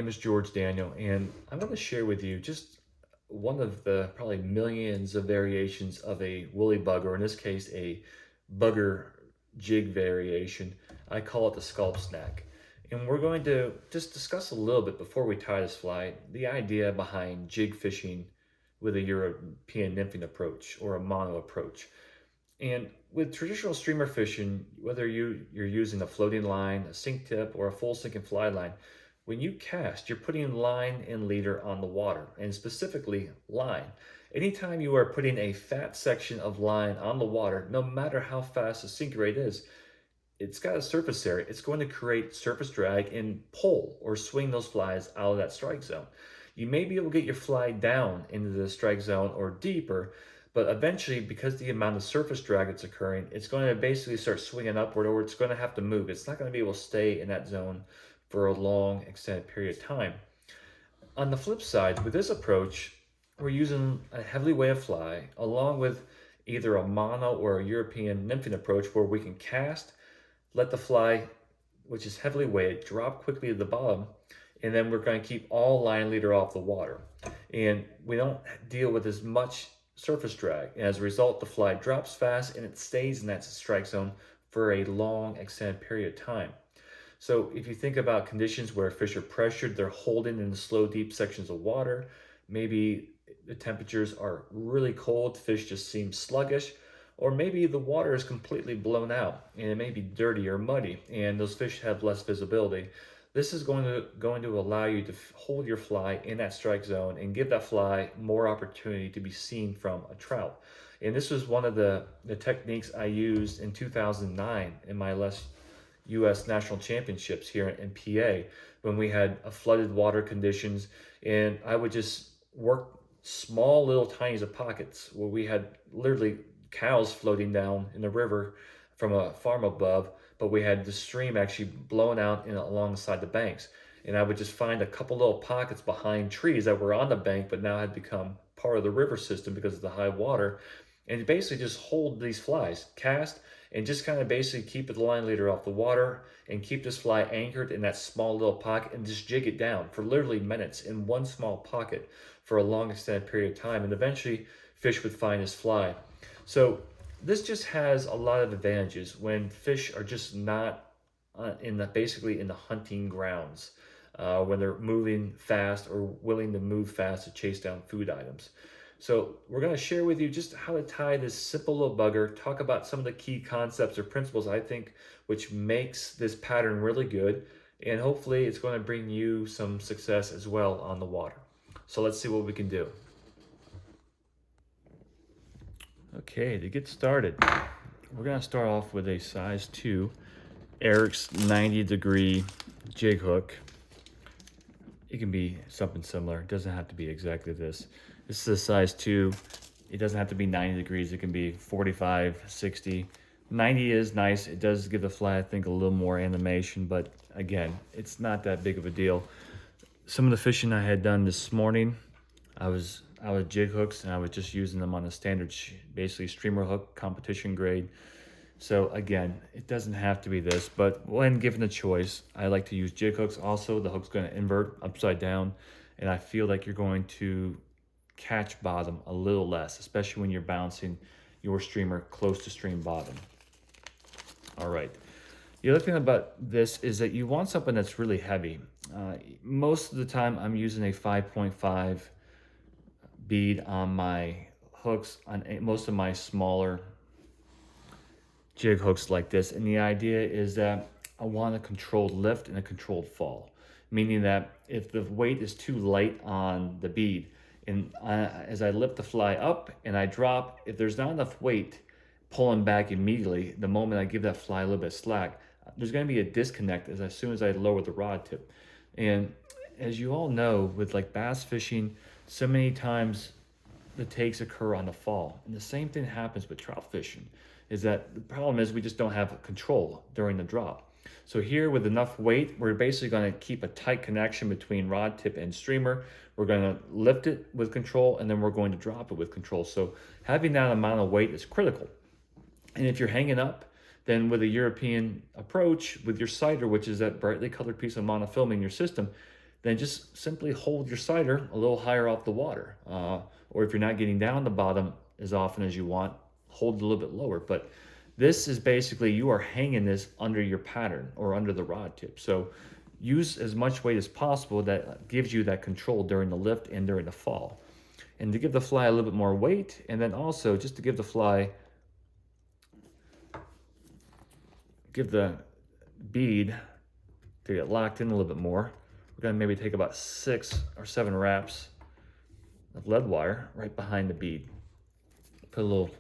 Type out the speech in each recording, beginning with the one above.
name is George Daniel, and I'm going to share with you just one of the probably millions of variations of a woolly bugger, or in this case, a bugger jig variation. I call it the Sculp snack. And we're going to just discuss a little bit before we tie this fly, the idea behind jig fishing with a European nymphing approach or a mono approach. And with traditional streamer fishing, whether you're using a floating line, a sink tip, or a full sink and fly line, when you cast, you're putting line and leader on the water, and specifically line. Anytime you are putting a fat section of line on the water, no matter how fast the sink rate is, it's got a surface area. It's going to create surface drag and pull or swing those flies out of that strike zone. You may be able to get your fly down into the strike zone or deeper, but eventually, because the amount of surface drag that's occurring, it's going to basically start swinging upward, or it's going to have to move. It's not going to be able to stay in that zone for a long extended period of time. On the flip side, with this approach, we're using a heavily weighted fly along with either a mono or a European nymphing approach where we can cast, let the fly, which is heavily weighted, drop quickly to the bottom, and then we're going to keep all line leader off the water. And we don't deal with as much surface drag. And as a result, the fly drops fast and it stays in that strike zone for a long extended period of time. So if you think about conditions where fish are pressured, they're holding in the slow, deep sections of water, maybe the temperatures are really cold, fish just seem sluggish, or maybe the water is completely blown out and it may be dirty or muddy and those fish have less visibility. This is going to allow you to hold your fly in that strike zone and give that fly more opportunity to be seen from a trout. And this was one of the techniques I used in 2009 in my last U.S. national championships here in PA when we had a flooded water conditions, and I would just work small little tiny pockets where we had literally cows floating down in the river from a farm above, but we had the stream actually blowing out alongside the banks. And I would just find a couple little pockets behind trees that were on the bank but now had become part of the river system because of the high water, and basically just hold these flies, cast, and just kind of basically keep the line leader off the water and keep this fly anchored in that small little pocket and just jig it down for literally minutes in one small pocket for a long extended period of time. And eventually fish would find this fly. So this just has a lot of advantages when fish are just not basically in the hunting grounds, when they're moving fast or willing to move fast to chase down food items. So we're going to share with you just how to tie this simple little bugger, talk about some of the key concepts or principles I think which makes this pattern really good, and hopefully it's going to bring you some success as well on the water. So let's see what we can do. Okay, to get started, we're going to start off with a size 2 Eric's 90-degree jig hook. It can be something similar. It doesn't have to be exactly this. This is a size 2. It doesn't have to be 90 degrees. It can be 45, 60. 90 is nice. It does give the fly, I think, a little more animation, but again, it's not that big of a deal. Some of the fishing I had done this morning, I was out of jig hooks and I was just using them on a standard, basically streamer hook, competition grade. So again, it doesn't have to be this, but when given the choice, I like to use jig hooks. Also, the hook's going to invert upside down, and I feel like you're going to catch bottom a little less, especially when you're bouncing your streamer close to stream bottom. All right. The other thing about this is that you want something that's really heavy. Most of the time, I'm using a 5.5 bead on my hooks on most of my smaller jig hooks like this, and the idea is that I want a controlled lift and a controlled fall, meaning that if the weight is too light on the bead and as I lift the fly up and I drop, if there's not enough weight pulling back immediately the moment I give that fly a little bit of slack, there's going to be a disconnect as soon as I lower the rod tip. And as you all know, with like bass fishing, so many times the takes occur on the fall, and the same thing happens with trout fishing, is that the problem is we just don't have control during the drop. So here with enough weight, we're basically going to keep a tight connection between rod tip and streamer. We're going to lift it with control, and then we're going to drop it with control. So having that amount of weight is critical. And if you're hanging up, then with a European approach, with your sighter, which is that brightly colored piece of monofilm in your system, then just simply hold your cider a little higher off the water. Or if you're not getting down the bottom as often as you want, hold it a little bit lower. But this is basically, you are hanging this under your pattern or under the rod tip. So use as much weight as possible. That gives you that control during the lift and during the fall. And to give the fly a little bit more weight, and then also just to give the fly, give the bead to get locked in a little bit more, we're gonna maybe take about 6 or 7 wraps of lead wire right behind the bead. Put a little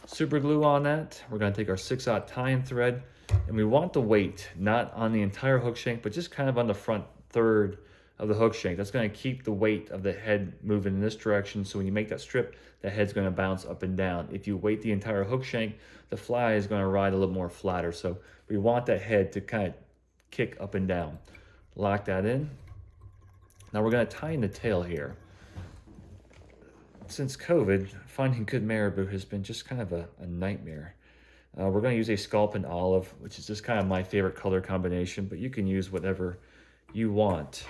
super glue on that. We're gonna take our 6/0 tie-in thread, and we want the weight not on the entire hook shank, but just kind of on the front third of the hook shank. That's gonna keep the weight of the head moving in this direction. So when you make that strip, the head's gonna bounce up and down. If you weight the entire hook shank, the fly is gonna ride a little more flatter. So we want that head to kind of kick up and down. Lock that in. Now we're gonna tie in the tail here. Since COVID, finding good marabou has been just kind of a nightmare. We're going to use a Sculp and olive, which is just kind of my favorite color combination, but you can use whatever you want.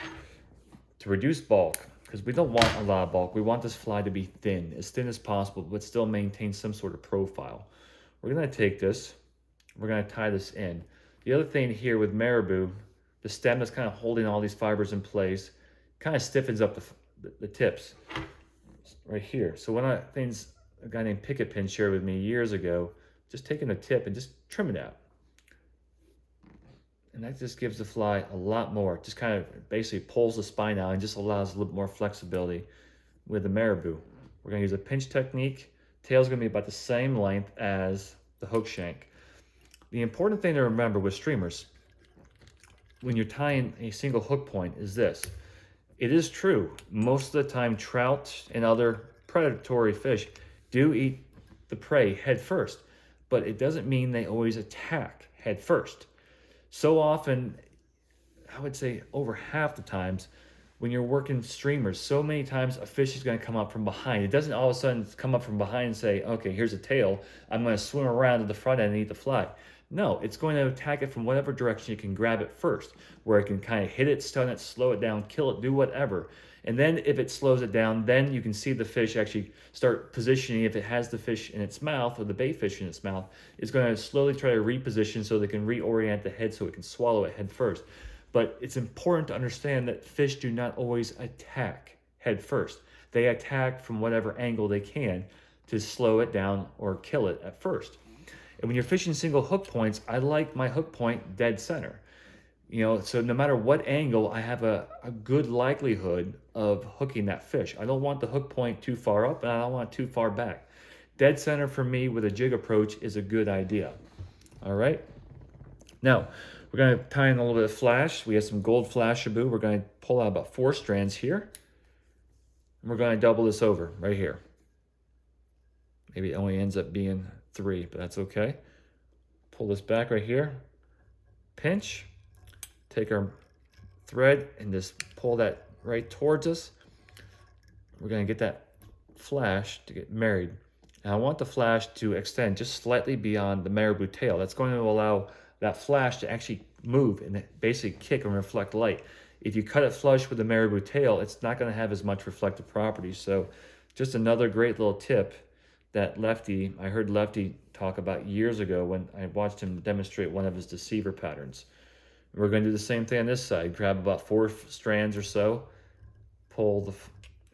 To reduce bulk, because we don't want a lot of bulk, we want this fly to be thin as possible, but still maintain some sort of profile. We're going to take this, we're going to tie this in. The other thing here with marabou, the stem that's kind of holding all these fibers in place kind of stiffens up the tips right here. So one of the things a guy named Picket Pin shared with me years ago, just taking a tip and just trimming it out. And that just gives the fly a lot more, just kind of basically pulls the spine out and just allows a little more flexibility with the marabou. We're gonna use a pinch technique. Tail's gonna be about the same length as the hook shank. The important thing to remember with streamers, when you're tying a single hook point, is this. It is true, most of the time trout and other predatory fish do eat the prey head first, but it doesn't mean they always attack head first. So often, I would say over half the times, when you're working streamers, so many times a fish is going to come up from behind. It doesn't all of a sudden come up from behind and say, okay, here's a tail, I'm going to swim around to the front end and eat the fly. No, it's going to attack it from whatever direction you can grab it first, where it can kind of hit it, stun it, slow it down, kill it, do whatever. And then if it slows it down, then you can see the fish actually start positioning. If it has the fish in its mouth or the bait fish in its mouth, it's going to slowly try to reposition so they can reorient the head so it can swallow it head first. But it's important to understand that fish do not always attack head first. They attack from whatever angle they can to slow it down or kill it at first. And when you're fishing single hook points, I like my hook point dead center. So no matter what angle, I have a good likelihood of hooking that fish. I don't want the hook point too far up and I don't want it too far back. Dead center for me with a jig approach is a good idea. All right. Now, we're going to tie in a little bit of flash. We have some gold flashabou. We're going to pull out about 4 strands here. And we're going to double this over right here. Maybe it only ends up being 3, but that's okay. Pull this back right here. Pinch. Take our thread and just pull that right towards us. We're going to get that flash to get married. And I want the flash to extend just slightly beyond the marabou tail. That's going to allow that flash to actually move and basically kick and reflect light. If you cut it flush with the marabou tail, it's not going to have as much reflective properties. So just another great little tip that I heard Lefty talk about years ago when I watched him demonstrate one of his deceiver patterns. We're going to do the same thing on this side. Grab about 4 strands or so,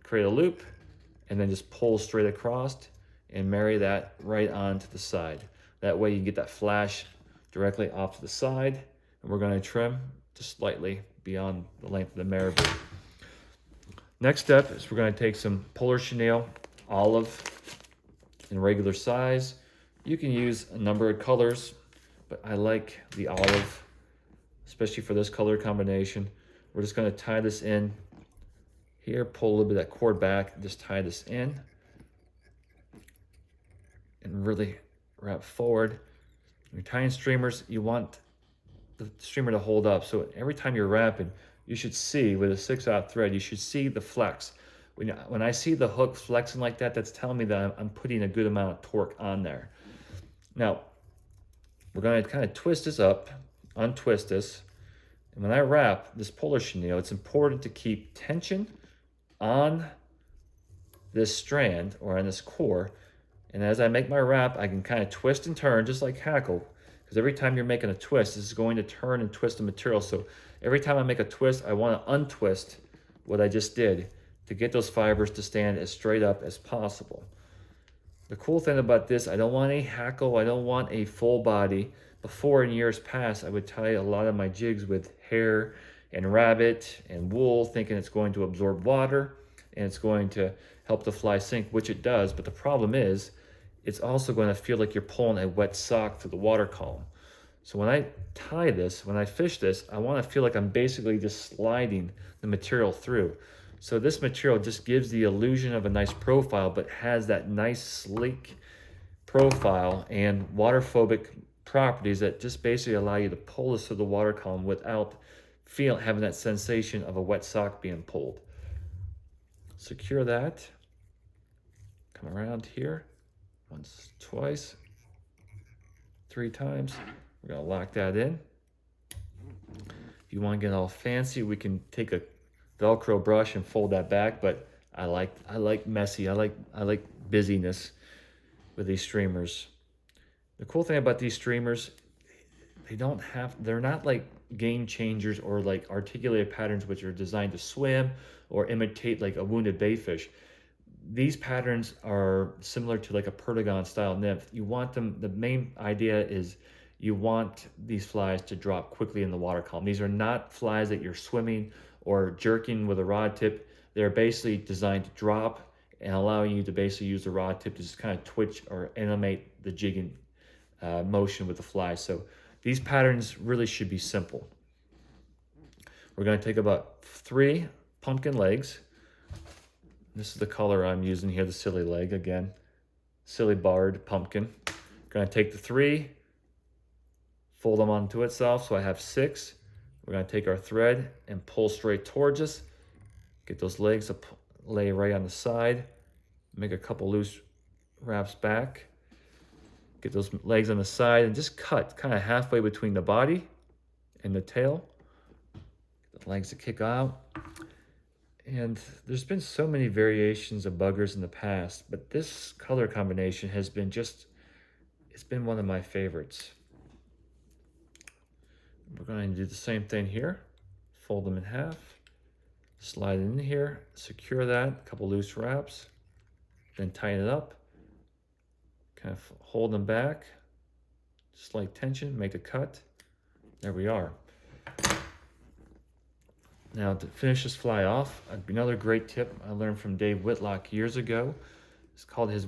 create a loop, and then just pull straight across and marry that right onto the side. That way you can get that flash directly off to the side, and we're going to trim just slightly beyond the length of the marabou. Next step is we're going to take some polar chenille, olive, in regular size. You can use a number of colors, but I like the olive, especially for this color combination. We're just going to tie this in here, pull a little bit of that cord back, and just tie this in and really wrap forward. When you're tying streamers, you want the streamer to hold up. So every time you're wrapping, you should see with a 6/0 thread, you should see the flex. When I see the hook flexing like that, that's telling me that I'm putting a good amount of torque on there. Now, we're going to kind of twist this up, untwist this, and And when I wrap this puller chenille, it's important to keep tension on this strand or on this core. And as I make my wrap, I can kind of twist and turn just like hackle, because every time you're making a twist, this is going to turn and twist the material. So every time I make a twist, I want to untwist what I just did to get those fibers to stand as straight up as possible. The cool thing about this, I don't want a hackle, I don't want a full body. Before, in years past, I would tie a lot of my jigs with hair and rabbit and wool, thinking it's going to absorb water and it's going to help the fly sink, which it does. But the problem is, it's also going to feel like you're pulling a wet sock through the water column. So when I tie this, when I fish this, I want to feel like I'm basically just sliding the material through. So this material just gives the illusion of a nice profile, but has that nice sleek profile and water-phobic properties that just basically allow you to pull this through the water column without having that sensation of a wet sock being pulled. Secure that. Come around here. Once, twice, 3 times. We're gonna lock that in. If you want to get all fancy, we can take a Velcro brush and fold that back, but I like messy. I like busyness with these streamers. The cool thing about these streamers, they're not like game changers or like articulated patterns which are designed to swim or imitate like a wounded bayfish. These patterns are similar to like a perdigon style nymph. You want them, the main idea is you want these flies to drop quickly in the water column. These are not flies that you're swimming or jerking with a rod tip. They're basically designed to drop and allowing you to basically use the rod tip to just kind of twitch or animate the jigging motion with the fly. So these patterns really should be simple. We're going to take about 3 pumpkin legs. This is the color I'm using here, the silly leg again. Silly barred pumpkin. Going to take the 3, fold them onto itself, so I have 6. We're going to take our thread and pull straight towards us. Get those legs to lay right on the side. Make a couple loose wraps back. Get those legs on the side and just cut kind of halfway between the body and the tail. Get the legs to kick out. And there's been so many variations of buggers in the past, but this color combination has been it's been one of my favorites. We're going to do the same thing here. Fold them in half, slide it in here, secure that, a couple loose wraps, then tighten it up, kind of hold them back, slight tension, make a cut. There we are. Now to finish this fly off, another great tip I learned from Dave Whitlock years ago. It's called his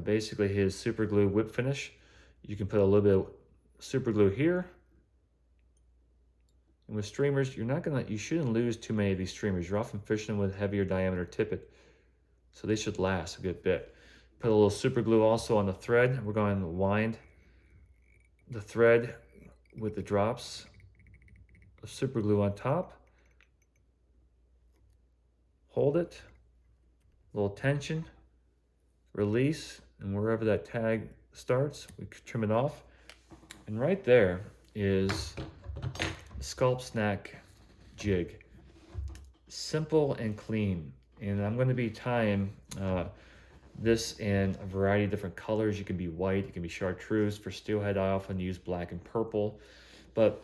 basically his super glue whip finish. You can put a little bit of super glue here. And with streamers, you shouldn't lose too many of these streamers. You're often fishing with heavier diameter tippet, so they should last a good bit. Put a little super glue also on the thread. We're going to wind the thread with the drops of super glue on top. Hold it, a little tension, release, and wherever that tag starts, we trim it off. And right there is the Sculp Snack jig. Simple and clean. And I'm going to be tying this in a variety of different colors. You can be white, it can be chartreuse. For steelhead, I often use black and purple. But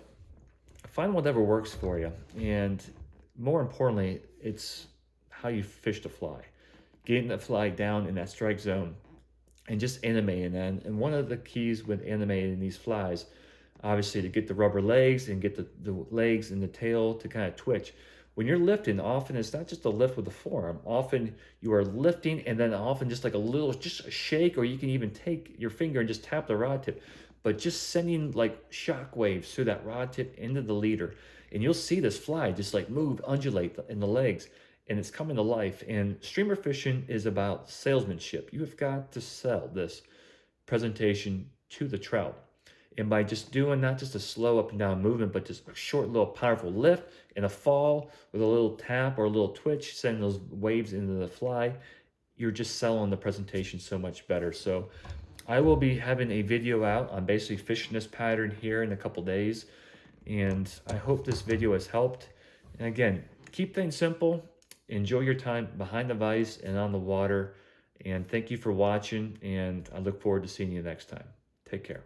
find whatever works for you. And more importantly, it's how you fish the fly. Getting the fly down in that strike zone and just animating that. And one of the keys with animating these flies, obviously to get the rubber legs and get the legs and the tail to kind of twitch. When you're lifting, often it's not just a lift with the forearm. Often you are lifting and then often just like just a shake, or you can even take your finger and just tap the rod tip, but just sending like shock waves through that rod tip into the leader. And you'll see this fly just like move, undulate in the legs, and it's coming to life. And streamer fishing is about salesmanship. You have got to sell this presentation to the trout. And by just doing not just a slow up and down movement, but just a short little powerful lift and a fall with a little tap or a little twitch, sending those waves into the fly, you're just selling the presentation so much better. So I will be having a video out on basically fishing this pattern here in a couple days. And I hope this video has helped. And again, keep things simple. Enjoy your time behind the vise and on the water. And thank you for watching. And I look forward to seeing you next time. Take care.